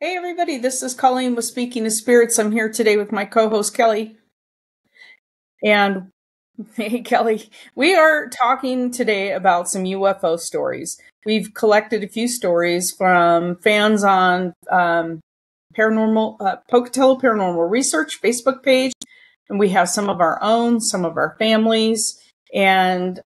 Hey everybody, this is Colleen with Speaking of Spirits. I'm here today with my co-host Kelly. And hey Kelly, we are talking today about some UFO stories. We've collected a few stories from fans on Pocatello Paranormal Research Facebook page, and we have some of our own, some of our families, and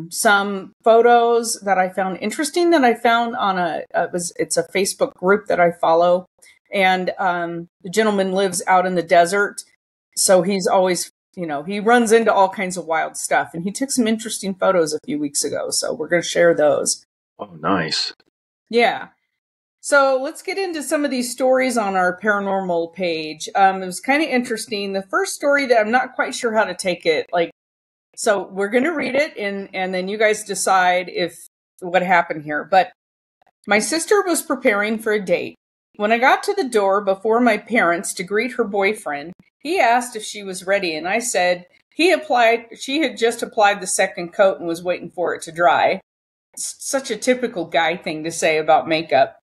some photos that I found interesting that I found on it's a Facebook group that I follow. And the gentleman lives out in the desert, so he's always, he runs into all kinds of wild stuff, and he took some interesting photos a few weeks ago, so we're going to share those. Oh, nice. Yeah. So let's get into some of these stories on our paranormal page. It was kind of interesting. The first story that I'm not quite sure how to take it, so we're going to read it and then you guys decide what happened here. But my sister was preparing for a date. When I got to the door before my parents to greet her boyfriend, he asked if she was ready, and I said she had just applied the second coat and was waiting for it to dry. It's such a typical guy thing to say about makeup.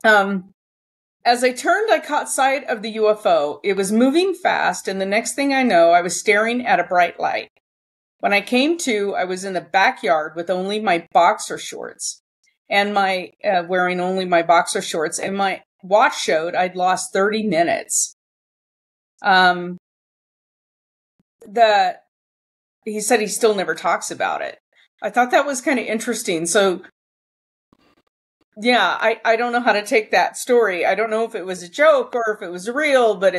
As I turned, I caught sight of the UFO. It was moving fast, and the next thing I know, I was staring at a bright light. When I came to, I was in the backyard with only my boxer shorts, and wearing only my boxer shorts, and my watch showed I'd lost 30 minutes. He said he still never talks about it. I thought that was kind of interesting. So yeah, I don't know how to take that story. I don't know if it was a joke or if it was real, but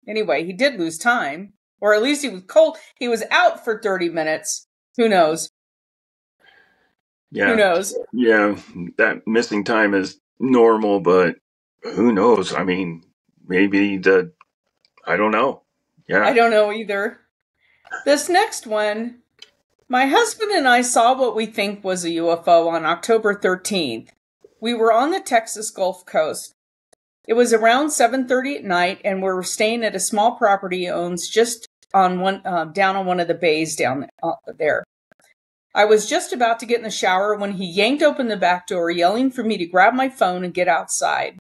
anyway, he did lose time, or at least he was cold. He was out for 30 minutes. Who knows? Yeah. Who knows? Yeah, that missing time is normal, but who knows? I mean, maybe I don't know. Yeah. I don't know either. This next one, my husband and I saw what we think was a UFO on October 13th. We were on the Texas Gulf Coast. It was around 7:30 at night, and we were staying at a small property he owns just on down on one of the bays down there. I was just about to get in the shower when he yanked open the back door, yelling for me to grab my phone and get outside.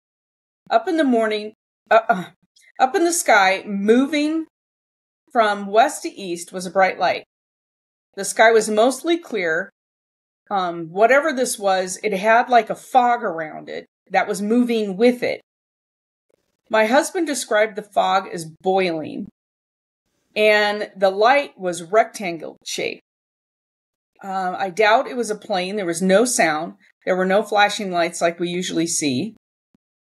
Up in the sky, moving from west to east, was a bright light. The sky was mostly clear. Whatever this was, it had like a fog around it that was moving with it. My husband described the fog as boiling, and the light was rectangle shaped. I doubt it was a plane. There was no sound. There were no flashing lights like we usually see,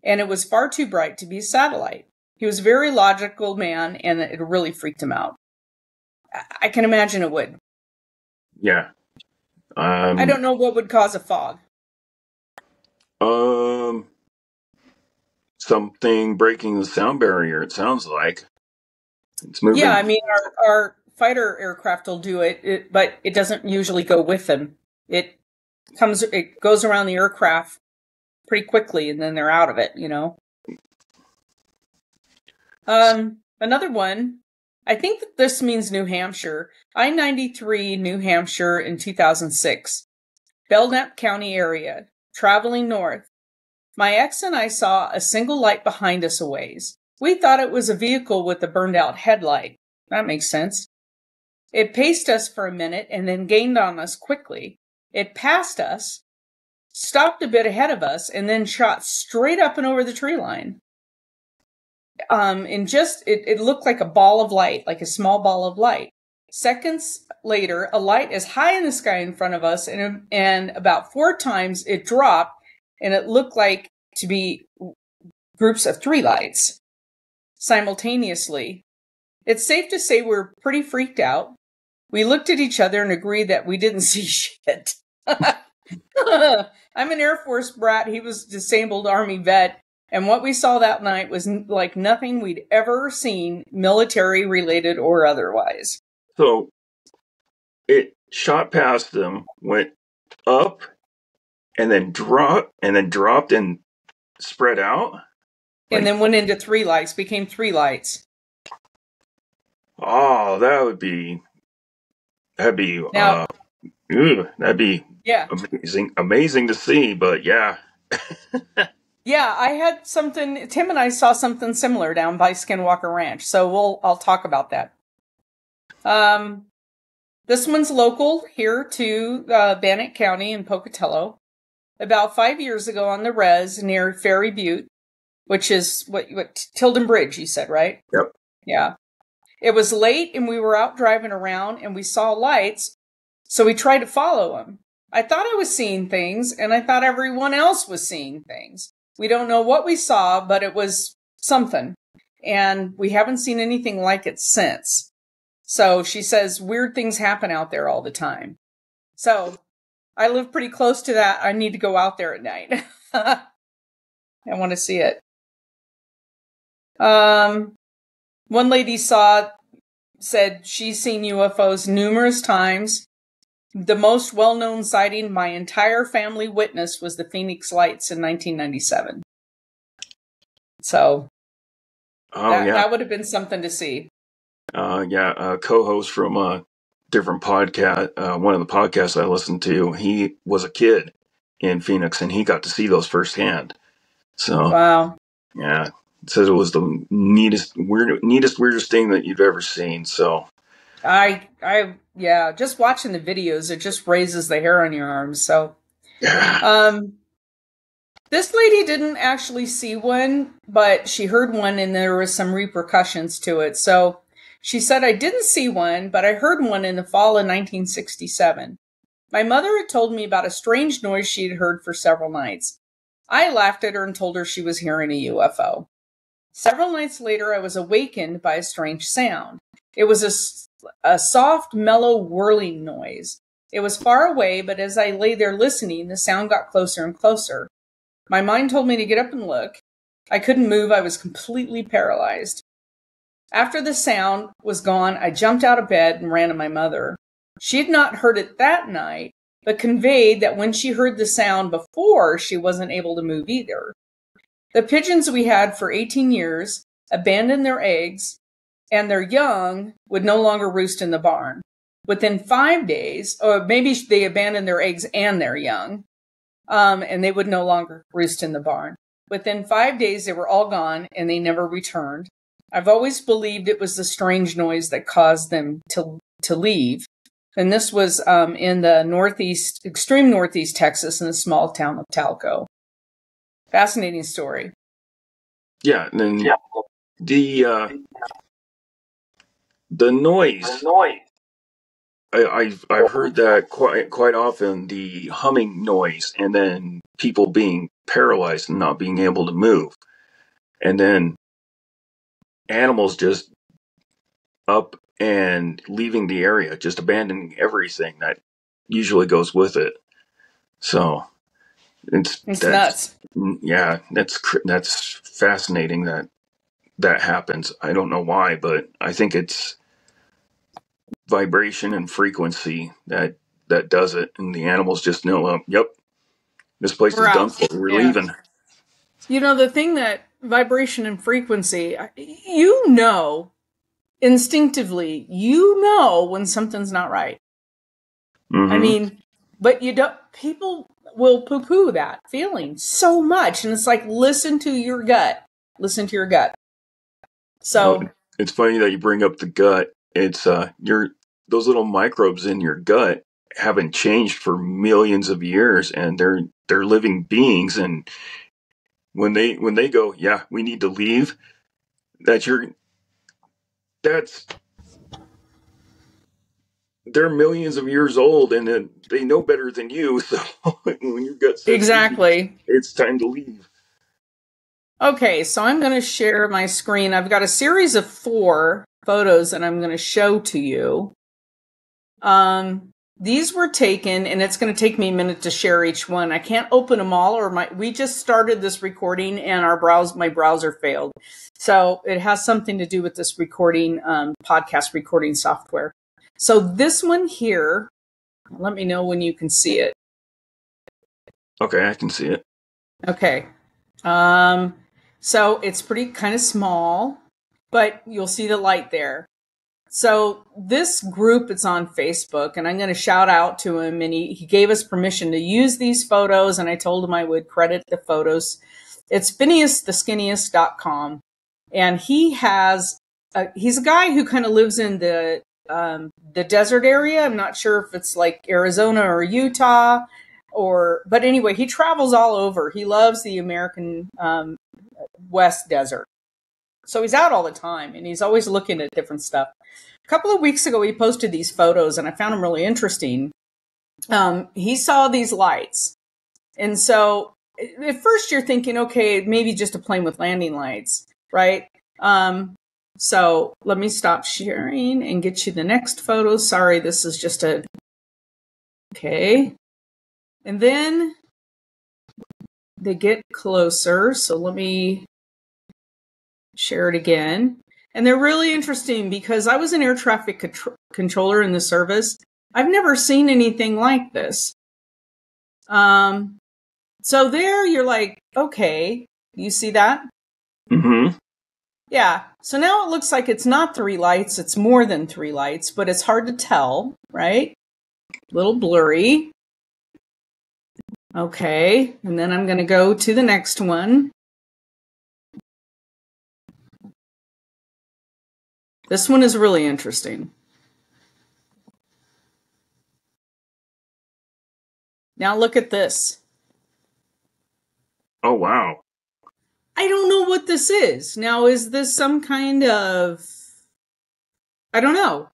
and it was far too bright to be a satellite. He was a very logical man, and it really freaked him out. I can imagine it would. Yeah. I don't know what would cause a fog. Something breaking the sound barrier, it sounds like. It's moving. Yeah, I mean, our fighter aircraft will do it, but it doesn't usually go with them. It goes around the aircraft pretty quickly, and then they're out of it, Another one, I think that this means New Hampshire. I-93, New Hampshire in 2006. Belknap County area. Traveling north. My ex and I saw a single light behind us a ways. We thought it was a vehicle with a burned out headlight. That makes sense. It paced us for a minute and then gained on us quickly. It passed us, stopped a bit ahead of us, and then shot straight up and over the tree line. It looked like a ball of light, like a small ball of light. Seconds later, a light is high in the sky in front of us, and about 4 times it dropped, and it looked like to be groups of 3 lights simultaneously. It's safe to say we're pretty freaked out. We looked at each other and agreed that we didn't see shit. I'm an Air Force brat. He was a disabled Army vet. And what we saw that night was like nothing we'd ever seen, military related or otherwise. So it shot past them, went up, and then dropped and spread out. And then went into 3 lights, became 3 lights. Oh, that'd be Now, amazing to see, but yeah. Yeah, I had something, Tim and I saw something similar down by Skinwalker Ranch, so I'll talk about that. This one's local here to Bannock County in Pocatello. About 5 years ago on the res near Ferry Butte, which is what Tilden Bridge, you said, right? Yep. Yeah. It was late and we were out driving around and we saw lights, so we tried to follow them. I thought I was seeing things and I thought everyone else was seeing things. We don't know what we saw, but it was something. And we haven't seen anything like it since. So she says weird things happen out there all the time. So I live pretty close to that. I need to go out there at night. I want to see it. One lady said she's seen UFOs numerous times. The most well-known sighting my entire family witnessed was the Phoenix Lights in 1997. So that would have been something to see. A co-host from a different podcast, one of the podcasts I listened to, he was a kid in Phoenix and he got to see those firsthand. So, wow. Yeah, it says it was the weirdest thing that you've ever seen. So, yeah, just watching the videos, it just raises the hair on your arms. So, this lady didn't actually see one, but she heard one and there was some repercussions to it. So she said, I didn't see one, but I heard one in the fall of 1967. My mother had told me about a strange noise she had heard for several nights. I laughed at her and told her she was hearing a UFO. Several nights later, I was awakened by a strange sound. It was a soft, mellow, whirling noise. It was far away, but as I lay there listening, the sound got closer and closer. My mind told me to get up and look. I couldn't move. I was completely paralyzed. After the sound was gone, I jumped out of bed and ran to my mother. She had not heard it that night, but conveyed that when she heard the sound before, she wasn't able to move either. The pigeons we had for 18 years abandoned their eggs, and their young would no longer roost in the barn. Within 5 days, or maybe they abandoned their eggs and their young, and they would no longer roost in the barn. Within 5 days, they were all gone, and they never returned. I've always believed it was the strange noise that caused them to leave. And this was in the northeast, extreme northeast Texas, in the small town of Talco. Fascinating story. Yeah, and then the noise. I've heard that quite often, the humming noise, and then people being paralyzed and not being able to move, and then animals just up and leaving the area, just abandoning everything that usually goes with it. So it's nuts. Yeah, that's fascinating that happens. I don't know why, but I think it's vibration and frequency that does it, and the animals just know, yep, this place is done for. We're leaving. You know, the thing that vibration and frequency, instinctively, when something's not right. Mm-hmm. I mean, but people will poo-poo that feeling so much. And it's like, listen to your gut. So it's funny that you bring up the gut. It's those little microbes in your gut haven't changed for millions of years, and they're living beings. And when they go, yeah, we need to leave, they're millions of years old, and they know better than you. So when your gut says exactly, it's time to leave. Okay, so I'm going to share my screen. I've got a series of 4 photos that I'm going to show to you. These were taken, and it's going to take me a minute to share each one. I can't open them all, we just started this recording, and my browser failed. So it has something to do with this recording, podcast recording software. So this one here, let me know when you can see it. Okay, I can see it. Okay. So it's pretty kind of small, but you'll see the light there. So this group, it's on Facebook, and I'm going to shout out to him, and he gave us permission to use these photos, and I told him I would credit the photos It's finniustheskinniest.com. And he's a guy who kind of lives in the desert area. I'm not sure if it's like Arizona or Utah but anyway, he travels all over. He loves the American West desert. So he's out all the time and he's always looking at different stuff. A couple of weeks ago, he posted these photos and I found them really interesting. He saw these lights. And so at first you're thinking, okay, maybe just a plane with landing lights, right? So let me stop sharing and get you the next photo. Sorry, this is just okay. And then they get closer. So let me share it again. And they're really interesting because I was an air traffic controller in the service. I've never seen anything like this. So there you're like, okay, you see that? Mm-hmm. Yeah. So now it looks like it's not 3 lights. It's more than 3 lights, but it's hard to tell, right? A little blurry. Okay. And then I'm going to go to the next one. This one is really interesting. Now look at this. Oh, wow. I don't know what this is. Now, is this some kind of... I don't know.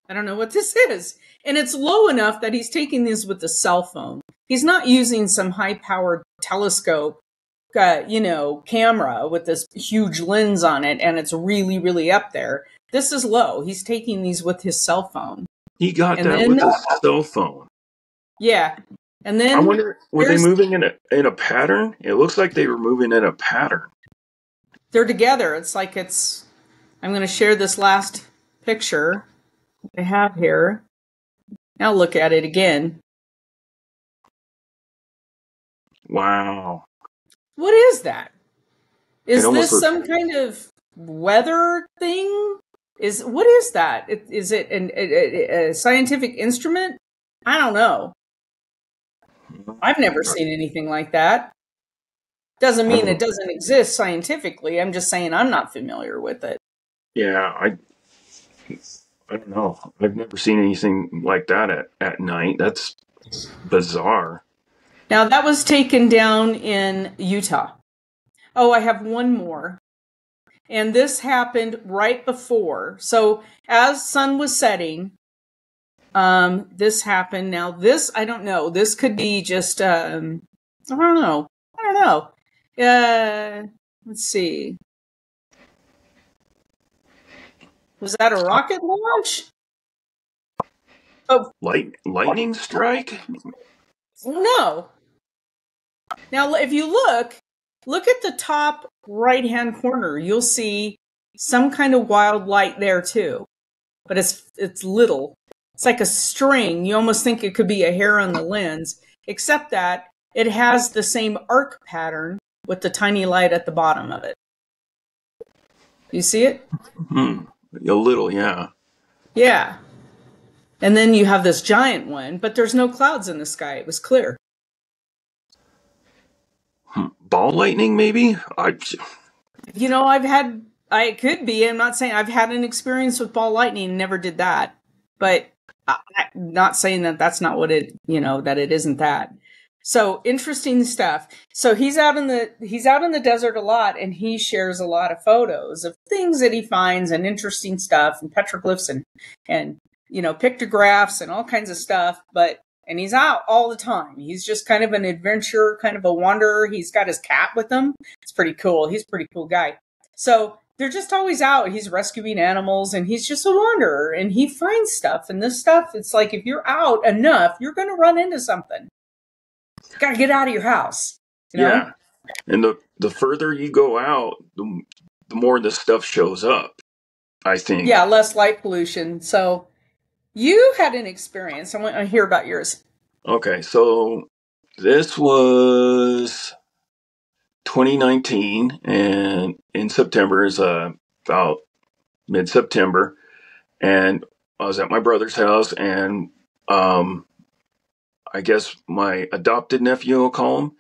I don't know what this is. And it's low enough that he's taking these with a cell phone. He's not using some high-powered telescope, camera with this huge lens on it, and it's really, really up there. This is low. He's taking these with his cell phone. He got that with his cell phone. Yeah. And then I wonder, were they moving in a pattern? It looks like they were moving in a pattern. They're together. It's like I'm going to share this last picture I have here. Now look at it again. Wow. What is that? Is this looks... some kind of weather thing? What is that? Is it a scientific instrument? I don't know. I've never seen anything like that. Doesn't mean it doesn't exist scientifically. I'm just saying I'm not familiar with it. Yeah, I don't know. I've never seen anything like that at night. That's bizarre. Now, that was taken down in Utah. Oh, I have one more. And this happened right before. So as sun was setting, this happened. Now, this, I don't know. This could be just, I don't know. Let's see. Was that a rocket launch? Oh, lightning strike? No. Now, if you look at the top right-hand corner. You'll see some kind of wild light there too, but it's little. It's like a string. You almost think it could be a hair on the lens, except that it has the same arc pattern with the tiny light at the bottom of it. You see it? A little, yeah. Yeah. And then you have this giant one, but there's no clouds in the sky. It was clear. Ball lightning, maybe? I could be. I'm not saying I've had an experience with ball lightning and never did that. But I'm not saying that that's not what it, that it isn't that. So interesting stuff. So he's out in the desert a lot, and he shares a lot of photos of things that he finds and interesting stuff and petroglyphs and pictographs and all kinds of stuff. And he's out all the time. He's just kind of an adventurer, kind of a wanderer. He's got his cat with him. It's pretty cool. He's a pretty cool guy. So they're just always out. He's rescuing animals, and he's just a wanderer, and he finds stuff. And this stuff, it's like if you're out enough, you're going to run into something. You got to get out of your house. Yeah. And the further you go out, the more this stuff shows up, I think. Yeah, less light pollution. So you had an experience. I want to hear about yours. Okay, so this was 2019, and in September is about mid-September, and I was at my brother's house, and I guess my adopted nephew, I'll call him,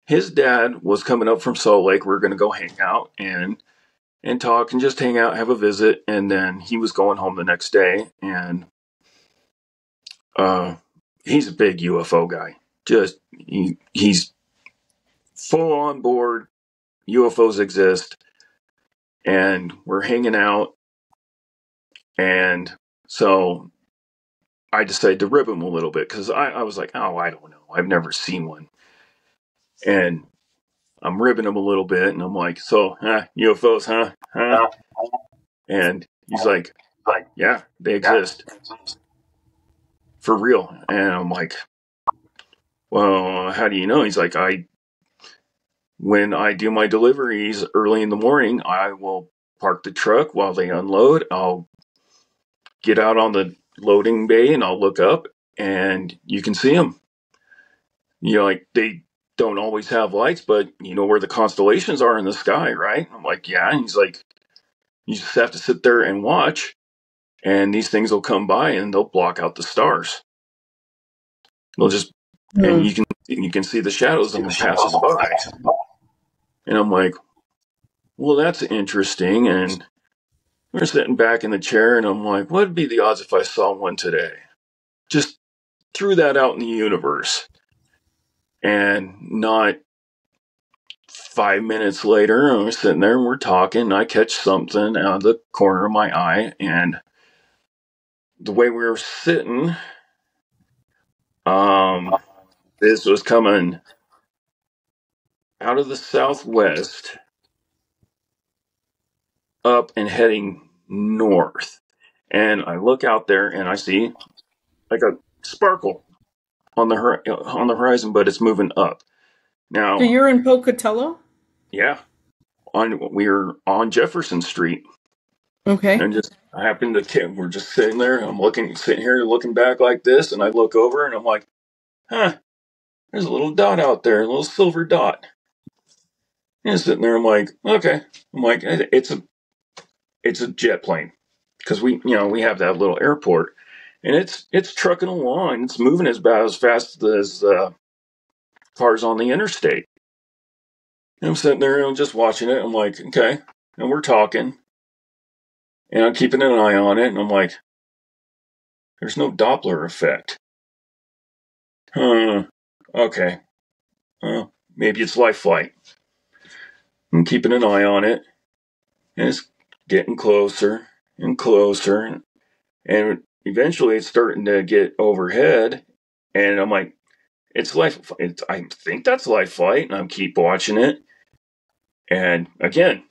his dad was coming up from Salt Lake. We were going to go hang out and talk and just hang out, have a visit. And then he was going home the next day. And he's a big UFO guy. Just he's full on board. UFOs exist. And we're hanging out. And so I decided to rib him a little bit because I was like, oh, I don't know. I've never seen one. And I'm ribbing him a little bit. And I'm like, so, UFOs, huh? Huh? And he's like, yeah, they exist. For real. And I'm like, well, how do you know? He's like, when I do my deliveries early in the morning, I will park the truck while they unload. I'll get out on the loading bay and I'll look up and you can see them. You know, like they don't always have lights, but you know where the constellations are in the sky, right? I'm like, yeah. And he's like, you just have to sit there and watch and these things will come by and they'll block out the stars. They'll just, and you can see the shadows of them passing by. And I'm like, well, that's interesting. And we're sitting back in the chair and I'm like, what would be the odds if I saw one today? Just threw that out in the universe. And not 5 minutes later, I'm sitting there and we're talking. And I catch something out of the corner of my eye. And the way we were sitting, this was coming out of the southwest up and heading north. And I look out there and I see like a sparkle on the horizon, but it's moving up. Now, So you're in Pocatello? yeah, we're on Jefferson Street. Okay. And just I happened to we're just sitting there. I'm sitting here looking back like this, and I look over and I'm like, huh, there's a little dot out there, a little silver dot. And sitting there, I'm like, okay. I'm like, it's a jet plane because we have that little airport, and it's trucking along. It's moving as fast as cars on the interstate. And I'm sitting there and I'm just watching it. I'm like, okay, and we're talking, and I'm keeping an eye on it, and I'm like, there's no Doppler effect. Okay. Maybe it's life flight. I'm keeping an eye on it, and it's getting closer and closer, and eventually it's starting to get overhead, and I'm like, it's life. I think that's life flight, and I keep watching it, and again,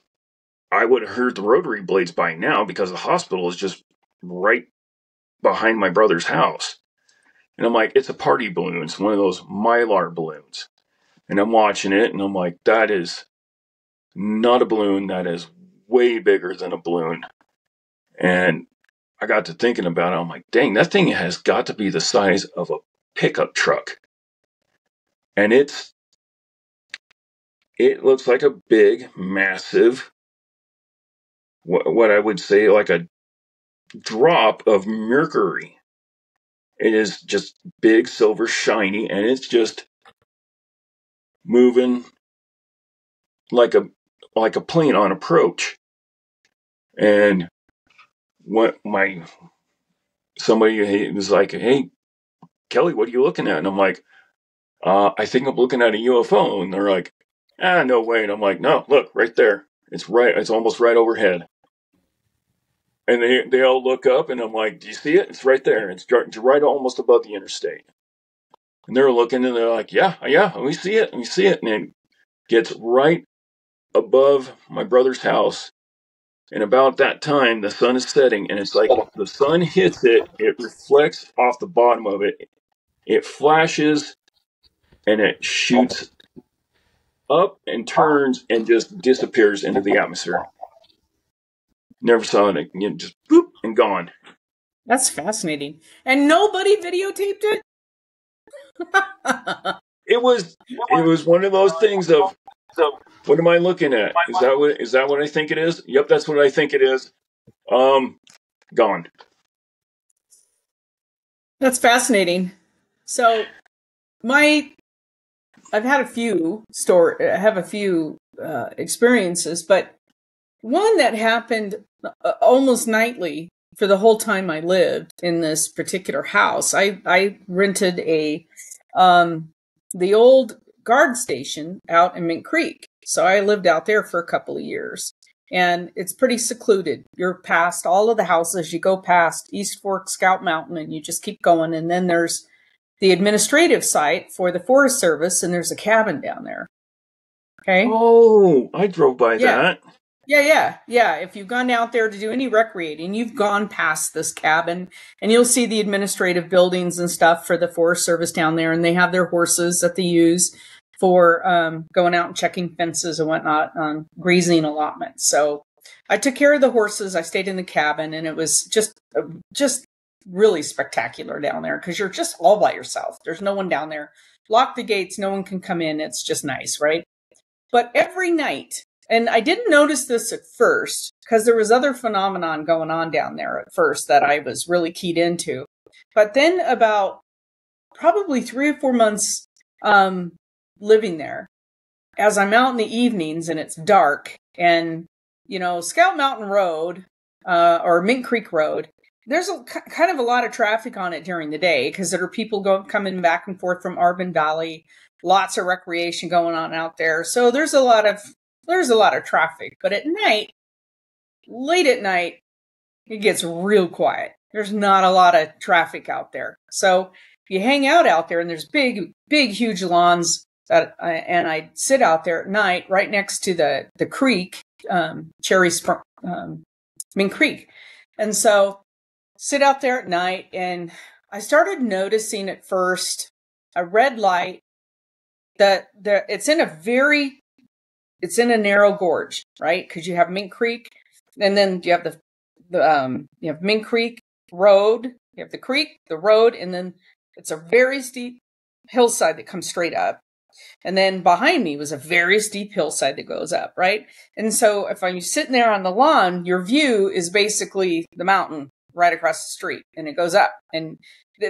I would have heard the rotary blades by now because the hospital is just right behind my brother's house, and I'm like, it's a party balloon. It's one of those Mylar balloons, and I'm watching it, and I'm like, that is not a balloon. That is way bigger than a balloon. And I got to thinking about it. I'm like, dang, that thing has got to be the size of a pickup truck. And it looks like a big, massive, what I would say like a drop of mercury. It is just big, silver, shiny, and it's just moving like a plane on approach. And somebody was like, hey, Kelly, what are you looking at? And I'm like, I think I'm looking at a UFO. And they're like, no way. And I'm like, no, look, right there. It's almost right overhead. And they all look up and I'm like, do you see it? It's right there. It's right almost above the interstate. And they're looking and they're like, yeah, we see it. We see it. And it gets right above my brother's house. And about that time, the sun is setting and it's like the sun hits it. It reflects off the bottom of it. It flashes and it shoots up and turns and just disappears into the atmosphere. Never saw it again, just boop and gone. That's fascinating. And nobody videotaped it? It was one of those things of, what am I looking at? Is that what I think it is? Yep, that's what I think it is. Gone. That's fascinating. So my had a few experiences, but one that happened almost nightly for the whole time I lived in this particular house. I rented the old guard station out in Mint Creek. So I lived out there for a couple of years. And it's pretty secluded. You're past all of the houses. You go past East Fork Scout Mountain and you just keep going. And then there's the administrative site for the Forest Service, and there's a cabin down there. Okay. Oh, I drove by that. Yeah. If you've gone out there to do any recreating, you've gone past this cabin, and you'll see the administrative buildings and stuff for the Forest Service down there, and they have their horses that they use for going out and checking fences and whatnot on grazing allotments. So I took care of the horses. I stayed in the cabin, and it was just really spectacular down there because you're just all by yourself. There's no one down there. Lock the gates. No one can come in. It's just nice, right? But every night, and I didn't notice this at first because there was other phenomenon going on down there at first that I was really keyed into. But then about probably 3 or 4 months living there, as I'm out in the evenings and it's dark, and, Scout Mountain Road or Mint Creek Road, there's kind of a lot of traffic on it during the day because there are people coming back and forth from Arbor Valley, lots of recreation going on out there. So there's a lot of traffic. But at night, late at night, it gets real quiet. There's not a lot of traffic out there. So you hang out there, and there's big, huge lawns and I sit out there at night right next to the creek, Mint Creek. And so sit out there at night, and I started noticing at first a red light that it's in a narrow gorge, right? Because you have Mint Creek, and then you have you have Mint Creek Road, you have the creek, the road, and then it's a very steep hillside that comes straight up. And then behind me was a very steep hillside that goes up, right? And so if I'm sitting there on the lawn, your view is basically the mountain right across the street, and it goes up. And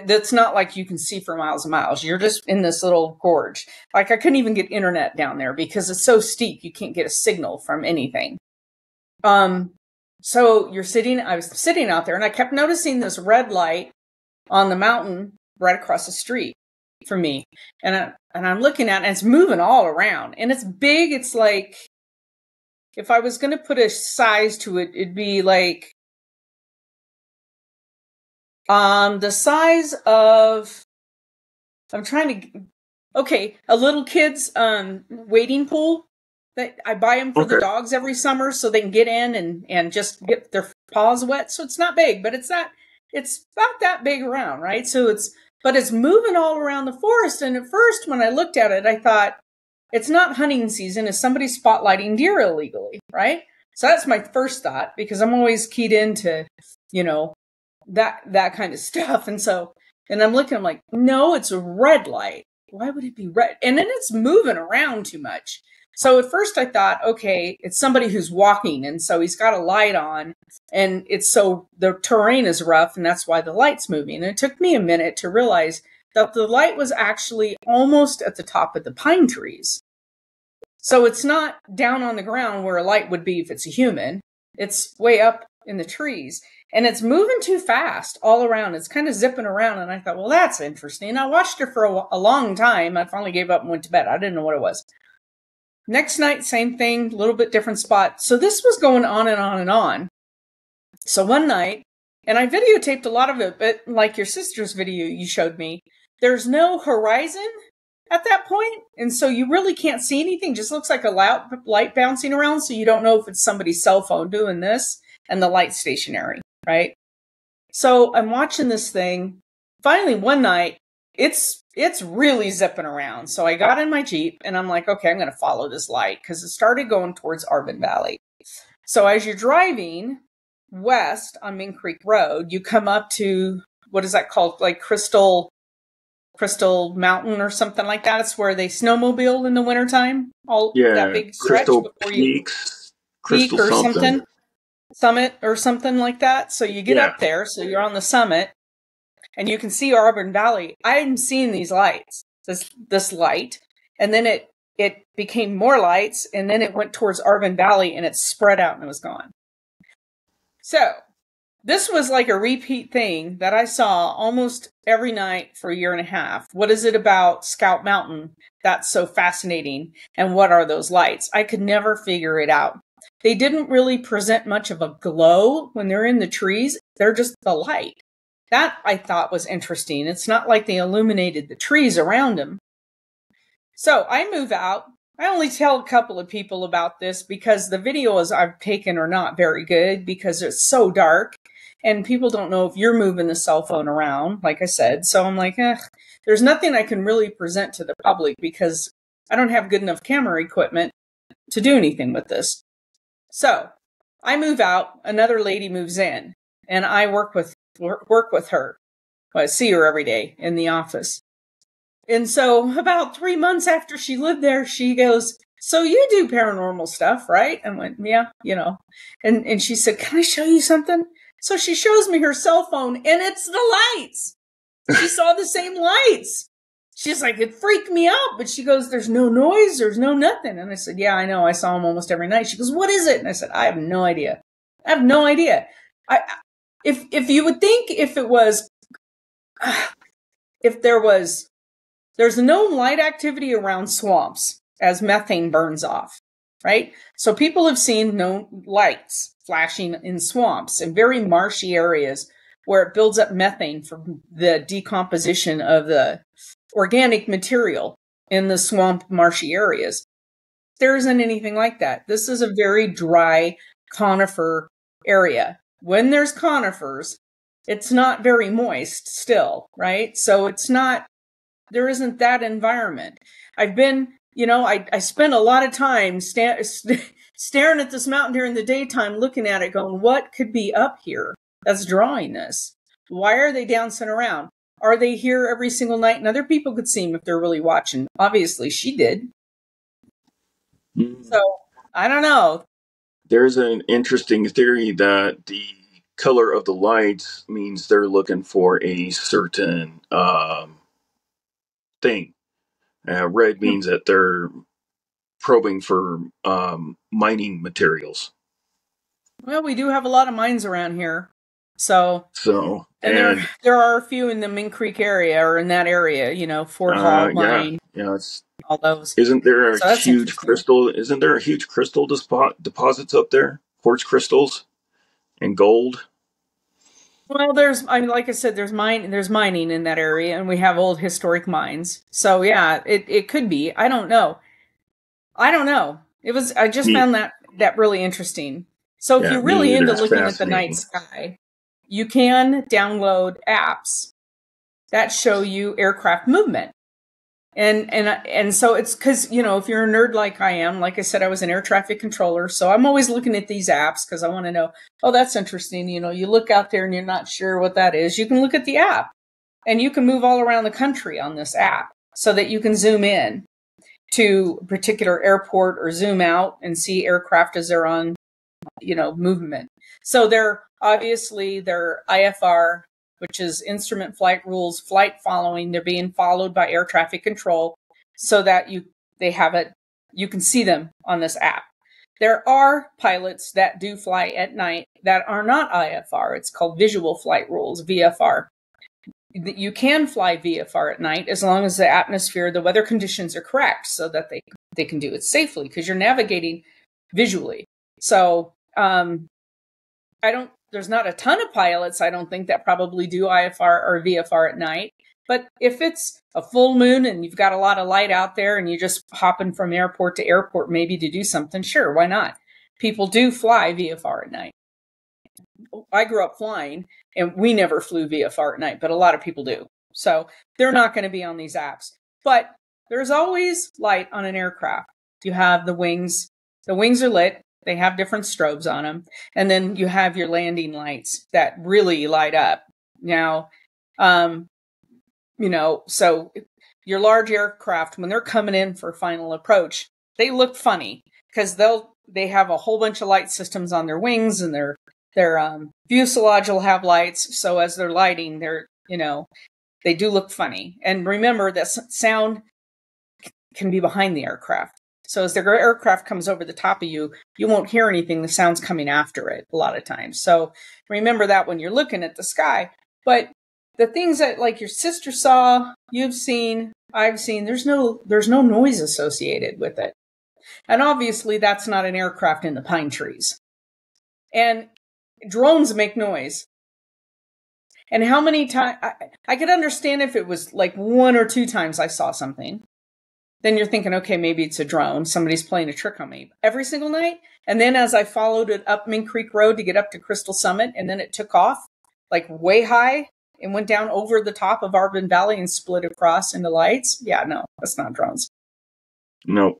that's not like you can see for miles and miles. You're just in this little gorge. Like, I couldn't even get internet down there because it's so steep, you can't get a signal from anything. So I was sitting out there, and I kept noticing this red light on the mountain right across the street from me. And I'm looking at it, and it's moving all around, and it's big. It's like, if I was going to put a size to it, it'd be like the size of, a little kid's wading pool that I buy them for the dogs every summer so they can get in and just get their paws wet. So it's not big, but it's about that big around, right? But it's moving all around the forest. And at first, when I looked at it, I thought, it's not hunting season. Is somebody spotlighting deer illegally, right? So that's my first thought, because I'm always keyed into, that kind of stuff. And I'm looking, I'm like, no, it's a red light. Why would it be red? And then it's moving around too much. So at first I thought, okay, it's somebody who's walking, and so he's got a light on, and the terrain is rough, and that's why the light's moving. And it took me a minute to realize that the light was actually almost at the top of the pine trees. So it's not down on the ground where a light would be if it's a human. It's way up in the trees, and it's moving too fast all around. It's kind of zipping around, and I thought, well, that's interesting. And I watched it for a long time. I finally gave up and went to bed. I didn't know what it was. Next night, same thing, a little bit different spot. So this was going on and on and on. So one night, and I videotaped a lot of it, but like your sister's video you showed me, there's no horizon at that point, and so you really can't see anything. It just looks like a light bouncing around, so you don't know if it's somebody's cell phone doing this, and the light's stationary, right? So I'm watching this thing. Finally, one night, it's really zipping around. So I got in my Jeep, and I'm like, okay, I'm going to follow this light, because it started going towards Arbor Valley. So as you're driving west on Mint Creek Road, you come up to, what is that called? Like Crystal Mountain or something like that. It's where they snowmobile in the wintertime. That big stretch Crystal before Peaks, Peak or something. Summit or something like that. So you get up there, so you're on the summit, and you can see Arbor Valley. I hadn't seen these lights, this light, And then it became more lights, and then it went towards Arvin Valley, and it spread out and it was gone. So this was like a repeat thing that I saw almost every night for a year and a half. What is it about Scout Mountain that's so fascinating? And what are those lights? I could never figure it out. They didn't really present much of a glow when they're in the trees. They're just the light. That I thought was interesting. It's not like they illuminated the trees around them. So I move out. I only tell a couple of people about this because the videos I've taken are not very good because it's so dark. And people don't know if you're moving the cell phone around, like I said. So I'm like, there's nothing I can really present to the public because I don't have good enough camera equipment to do anything with this. So I move out, another lady moves in, and I work with her. I see her every day in the office. And so about 3 months after she lived there, she goes, "So you do paranormal stuff, right?" I went, "Yeah, you know." And she said, "Can I show you something?" So she shows me her cell phone, and it's the lights. She saw the same lights. She's like, "It freaked me out." But she goes, "There's no noise. There's no nothing." And I said, "Yeah, I know. I saw them almost every night." She goes, "What is it?" And I said, "I have no idea. I have no idea." If you would think if it was, if there's no light activity around swamps as methane burns off, right? So people have seen no lights flashing in swamps and very marshy areas where it builds up methane from the decomposition of the organic material in the swamp marshy areas. There isn't anything like that. This is a very dry conifer area. When there's conifers, it's not very moist still, right? So there isn't that environment. I've been, I spent a lot of time staring at this mountain during the daytime, looking at it going, what could be up here that's drawing this? Why are they dancing around? Are they here every single night? And other people could see them if they're really watching. Obviously, she did. So, I don't know. There's an interesting theory that the color of the lights means they're looking for a certain thing. Red means that they're probing for mining materials. Well, we do have a lot of mines around here. So, and there are a few in the Mink Creek area or in that area, Fort Hall mine. Yeah, it's all those. Isn't there a huge crystal? Isn't there a huge crystal deposits up there? Quartz crystals and gold. Well, like I said, there's mining in that area, and we have old historic mines. So yeah, it could be. I don't know. I just found that really interesting. So if you're really into looking at the night sky, you can download apps that show you aircraft movement. And so it's because, if you're a nerd like I am, like I said, I was an air traffic controller. So I'm always looking at these apps because I want to know, oh, that's interesting. You look out there and you're not sure what that is. You can look at the app and you can move all around the country on this app so that you can zoom in to a particular airport or zoom out and see aircraft as they're on, movement. So they're IFR, which is instrument flight rules, flight following. They're being followed by air traffic control so that you can see them on this app. There are pilots that do fly at night that are not IFR. It's called visual flight rules, VFR. You can fly VFR at night as long as the atmosphere, the weather conditions are correct so that they can do it safely because you're navigating visually. So, there's not a ton of pilots, I don't think, that probably do IFR or VFR at night. But if it's a full moon and you've got a lot of light out there and you're just hopping from airport to airport maybe to do something, sure, why not? People do fly VFR at night. I grew up flying and we never flew VFR at night, but a lot of people do. So they're not going to be on these apps. But there's always light on an aircraft. You have the wings. The wings are lit. They have different strobes on them. And then you have your landing lights that really light up. Now, so your large aircraft, when they're coming in for final approach, they look funny because they have a whole bunch of light systems on their wings and their fuselage will have lights. So as they're lighting, they do look funny. And remember that sound can be behind the aircraft. So as the aircraft comes over the top of you, you won't hear anything. The sound's coming after it a lot of times. So remember that when you're looking at the sky. But the things that like your sister saw, you've seen, I've seen, there's no noise associated with it. And obviously that's not an aircraft in the pine trees. And drones make noise. And how many times, I could understand if it was like 1 or 2 times I saw something. Then you're thinking, okay, maybe it's a drone. Somebody's playing a trick on me. Every single night. And then as I followed it up Mink Creek Road to get up to Crystal Summit, and then it took off like way high and went down over the top of Arbin Valley and split across into lights. Yeah, no, that's not drones. No.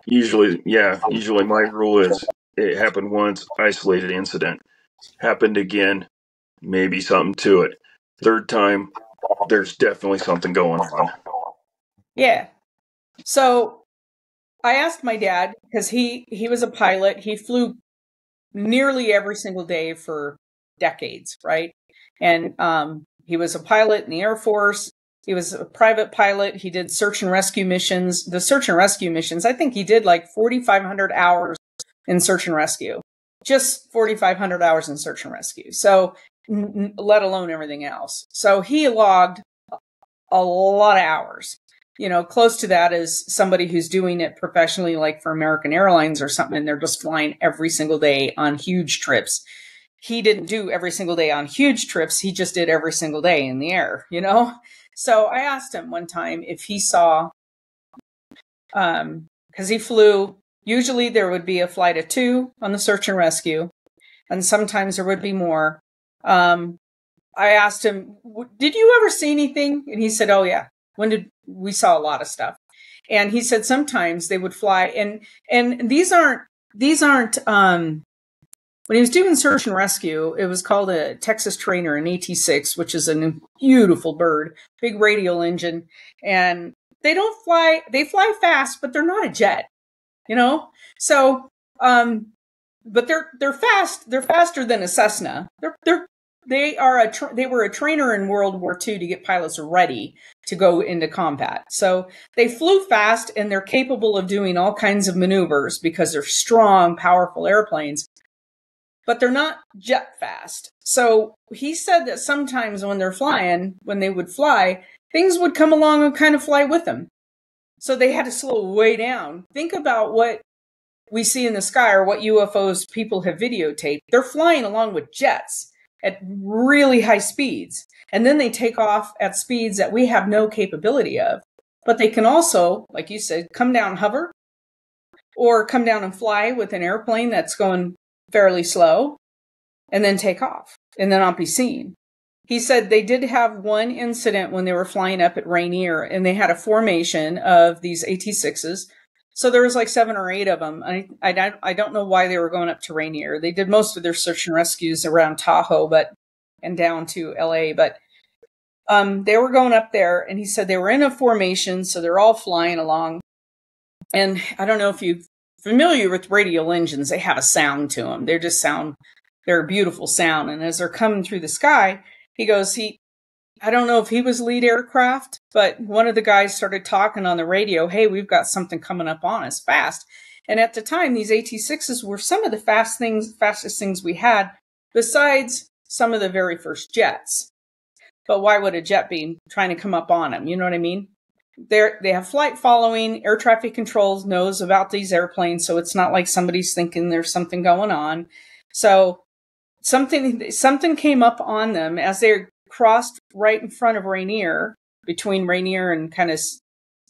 Usually my rule is it happened once, isolated incident. Happened again, maybe something to it. Third time, there's definitely something going on. Yeah. So I asked my dad, because he was a pilot. He flew nearly every single day for decades, right? And he was a pilot in the Air Force. He was a private pilot. He did search and rescue missions. The search and rescue missions, I think he did like 4,500 hours in search and rescue. Just 4,500 hours in search and rescue. So, let alone everything else. So he logged a lot of hours. You know, close to that is somebody who's doing it professionally, like for American Airlines or something, and they're just flying every single day on huge trips. He didn't do every single day on huge trips. He just did every single day in the air, you know? So I asked him one time if he saw, because he flew, usually there would be a flight of 2 on the search and rescue, and sometimes there would be more. I asked him, did you ever see anything? And he said, oh yeah. We saw a lot of stuff. And he said sometimes they would fly, and these aren't when he was doing search and rescue, it was called a Texas Trainer, an AT-6, which is a beautiful bird, big radial engine. And they fly fast, but they're not a jet, you know? So, but they're fast. They're faster than a Cessna. They were a trainer in World War II to get pilots ready to go into combat. So they flew fast, and they're capable of doing all kinds of maneuvers because they're strong, powerful airplanes, but they're not jet fast. So he said that sometimes when they would fly, things would come along and kind of fly with them. So they had to slow way down. Think about what we see in the sky or what UFOs people have videotaped. They're flying along with jets at really high speeds. And then they take off at speeds that we have no capability of. But they can also, like you said, come down and hover, or come down and fly with an airplane that's going fairly slow, and then take off and then not be seen. He said they did have one incident when they were flying up at Rainier, and they had a formation of these AT-6s. So there was like 7 or 8 of them. I don't know why they were going up to Rainier. They did most of their search and rescues around Tahoe, and down to LA, but they were going up there, and he said they were in a formation, so they're all flying along. And I don't know if you're familiar with radial engines, they have a sound to them. They're a beautiful sound. And as they're coming through the sky, he goes, I don't know if he was lead aircraft, but one of the guys started talking on the radio, hey, we've got something coming up on us fast. And at the time, these AT-6s were some of the fastest things we had, besides some of the very first jets. But why would a jet be trying to come up on them? You know what I mean? They have flight following. Air traffic controls knows about these airplanes, so it's not like somebody's thinking there's something going on. So something came up on them as they crossed right in front of Rainier, between Rainier and kind of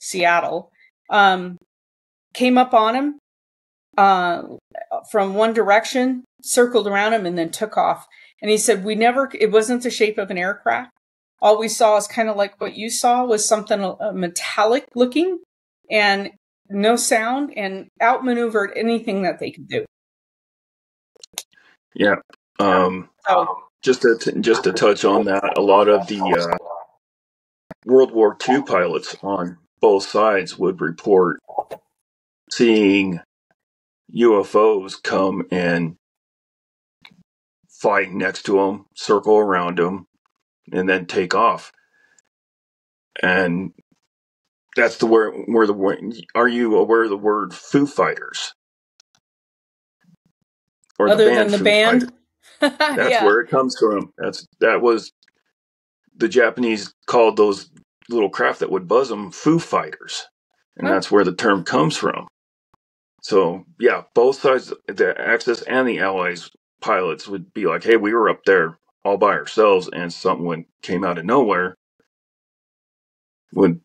Seattle. Came up on him from one direction, circled around him, and then took off. And he said, it wasn't the shape of an aircraft. All we saw is kind of like what you saw, was something metallic looking and no sound, and outmaneuvered anything that they could do. Yeah. Just to touch on that, a lot of the World War II pilots on both sides would report seeing UFOs come and fly next to them, circle around them, and then take off. And That's the word. Are you aware of the word Foo Fighters or the Other band than the Foo Fighters? band? That's Yeah. where it comes from. That was the Japanese called those little craft that would buzz them Foo Fighters, and Huh. that's where the term comes from. So yeah, both sides, the Axis and the Allies pilots would be like, "Hey, we were up there all by ourselves, and something came out of nowhere, would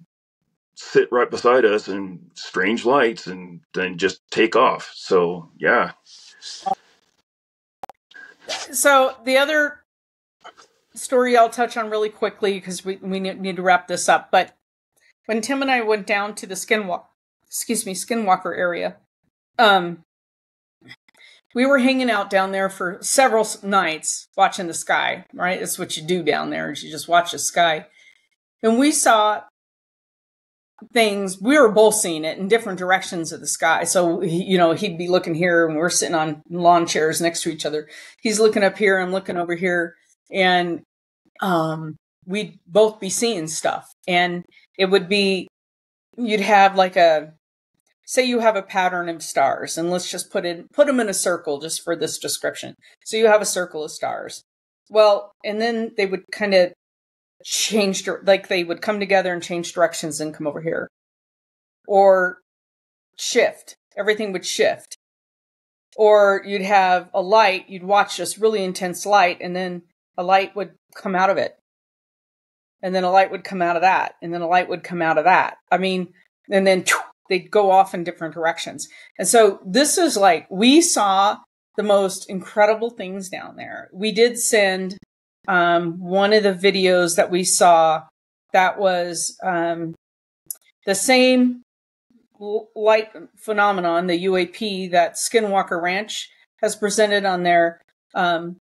sit right beside us in strange lights, and then just take off." So yeah, So the other story I'll touch on really quickly because we need to wrap this up. But when Tim and I went down to the Skinwalker area, we were hanging out down there for several nights watching the sky, right? That's what you do down there, is you just watch the sky. And we saw things, we were both seeing it in different directions of the sky. So, he'd be looking here and we're sitting on lawn chairs next to each other. He's looking up here, I'm looking over here. And we'd both be seeing stuff. And it would be, you'd have like say you have a pattern of stars, and let's just put them in a circle just for this description. So you have a circle of stars. Well, and then they would kind of change, like they would come together and change directions and come over here. Or shift. Everything would shift. Or you'd have a light, you'd watch this really intense light, and then a light would come out of it. And then a light would come out of that. And then a light would come out of that. I mean, and then they'd go off in different directions. And so this is like, we saw the most incredible things down there. We did send one of the videos that we saw that was the same light phenomenon, the UAP, that Skinwalker Ranch has presented on their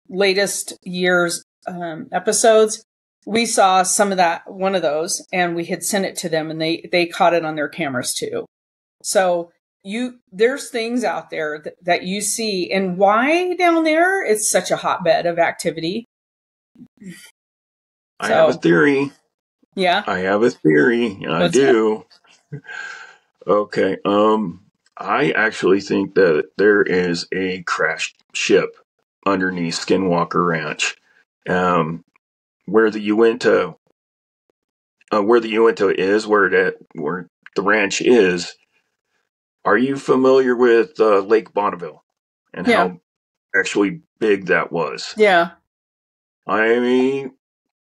latest year's episodes. We saw some of that, one of those, and we had sent it to them, and they caught it on their cameras too. So there's things out there that you see, and why down there it's such a hotbed of activity. I have a theory. Yeah. I have a theory. I do. Okay. I actually think that there is a crashed ship underneath Skinwalker Ranch, where the Uinta is, where the ranch is. Are you familiar with Lake Bonneville and how actually big that was? Yeah. I mean,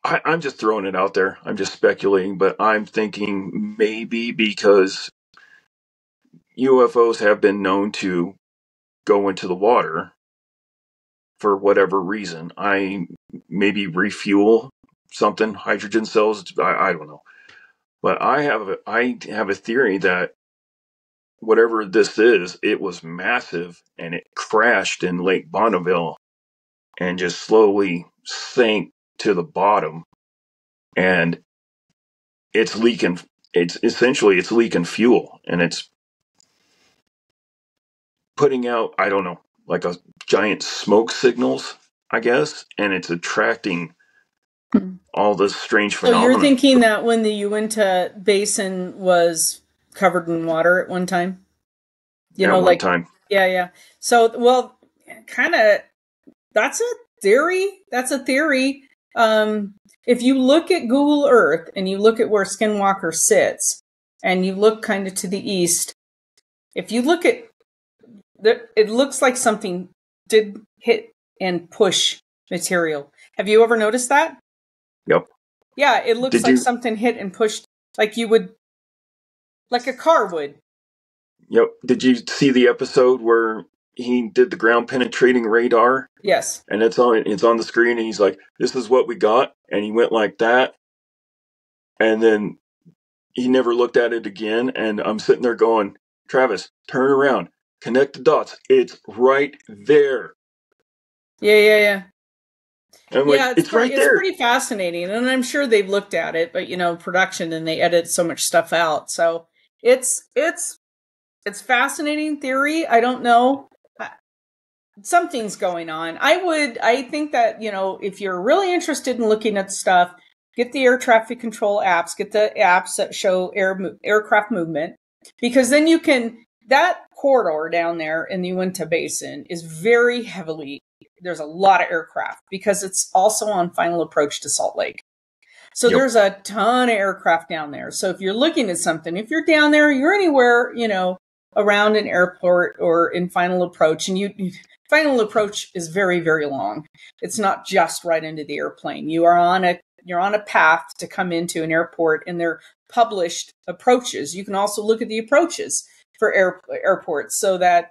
I'm just throwing it out there. I'm just speculating, but I'm thinking maybe because UFOs have been known to go into the water for whatever reason. I maybe refuel something, hydrogen cells. I don't know, but I have a theory that whatever this is, it was massive and it crashed in Lake Bonneville and just slowly sank to the bottom, and it's leaking. It's leaking fuel, and it's putting out, I don't know, like a giant smoke signals, I guess, and it's attracting all this strange phenomena. So you're thinking that when the Uinta Basin was covered in water at one time? One time. Yeah. So, well, kind of, that's a theory. If you look at Google Earth and you look at where Skinwalker sits, and you look kind of to the east, if you look at it looks like something did hit and push material. Have you ever noticed that? Yep. Yeah, it looks like something hit and pushed, like a car would. Yep. Did you see the episode where he did the ground penetrating radar? Yes. And it's on the screen, and he's like, "This is what we got," and he went like that, and then he never looked at it again. And I'm sitting there going, "Travis, turn around, connect the dots. It's right there." Yeah. I'm like, it's right there. It's pretty fascinating, and I'm sure they've looked at it, but production, and they edit so much stuff out. So it's fascinating theory. I don't know. Something's going on. I think that, if you're really interested in looking at stuff, Get the air traffic control apps. Get the apps that show aircraft movement, because then you can. That corridor down there in the Uinta Basin is very heavily. There's a lot of aircraft because it's also on final approach to Salt Lake. So there's a ton of aircraft down there. So if you're looking at something, if you're down there, you're anywhere, around an airport or in final approach, and final approach is very, very long. It's not just right into the airplane. You're on a path to come into an airport, and they're published approaches. You can also look at the approaches for airports, so that,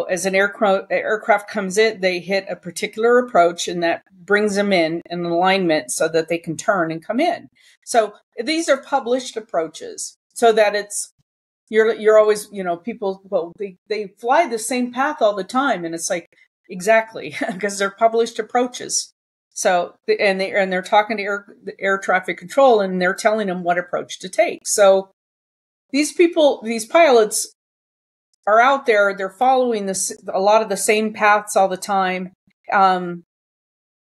as an aircraft comes in, they hit a particular approach, and that brings them in alignment so that they can turn and come in. So these are published approaches, so that you're always, people, they fly the same path all the time, and it's like, exactly, because they're published approaches. So, and they're talking to air traffic control, and they're telling them what approach to take. So these pilots are out there, they're following a lot of the same paths all the time. The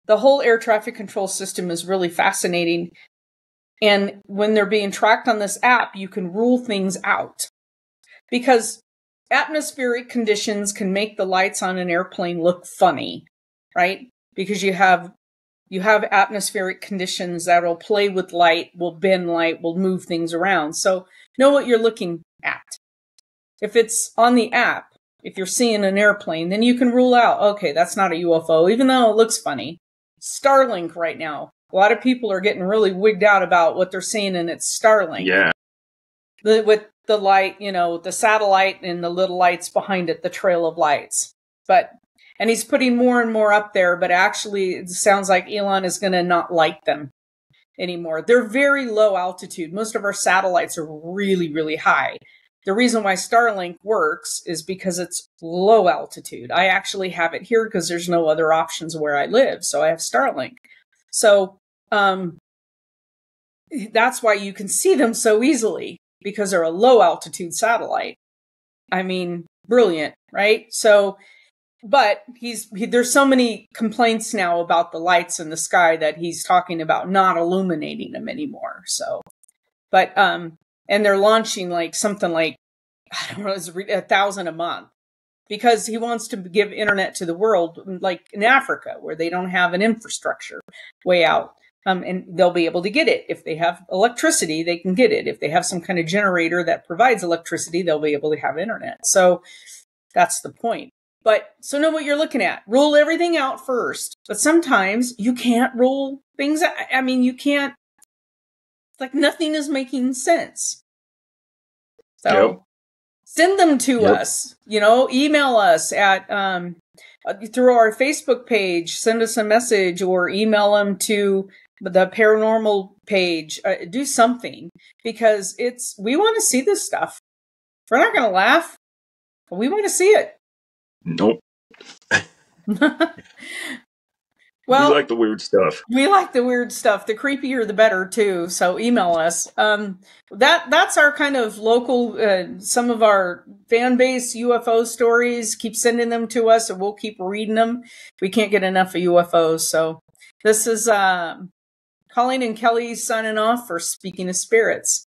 whole air traffic control system is really fascinating. And when they're being tracked on this app, you can rule things out, because atmospheric conditions can make the lights on an airplane look funny, right? Because you have atmospheric conditions that will play with light, will bend light, will move things around. So know what you're looking at. If it's on the app, if you're seeing an airplane, then you can rule out, okay, that's not a UFO, even though it looks funny. Starlink right now, a lot of people are getting really wigged out about what they're seeing, and it's Starlink. Yeah. With the light, the satellite and the little lights behind it, the trail of lights. And he's putting more and more up there, but actually it sounds like Elon is going to not light them anymore. They're very low altitude. Most of our satellites are really, really high. The reason why Starlink works is because it's low altitude. I actually have it here because there's no other options where I live. So I have Starlink. So that's why you can see them so easily, because they're a low altitude satellite. I mean, brilliant, right? So, but there's so many complaints now about the lights in the sky that he's talking about not illuminating them anymore. So, but, and they're launching like something like, I don't know, it's 1,000 a month, because he wants to give internet to the world, like in Africa, where they don't have an infrastructure way out. And they'll be able to get it. If they have electricity, they can get it. If they have some kind of generator that provides electricity, they'll be able to have internet. So that's the point. But so know what you're looking at. Rule everything out first. But sometimes you can't rule things out. I mean, you can't, like, nothing is making sense. So send them to us, email us at, through our Facebook page, send us a message, or email them to the paranormal page. Do something, because we want to see this stuff. We're not going to laugh, but we want to see it. Nope. Well, we like the weird stuff. We like the weird stuff. The creepier, the better, too. So email us. That's our kind of local, some of our fan base UFO stories. Keep sending them to us, and we'll keep reading them. We can't get enough of UFOs. So this is Colleen and Kelly signing off for Speaking of Spirits.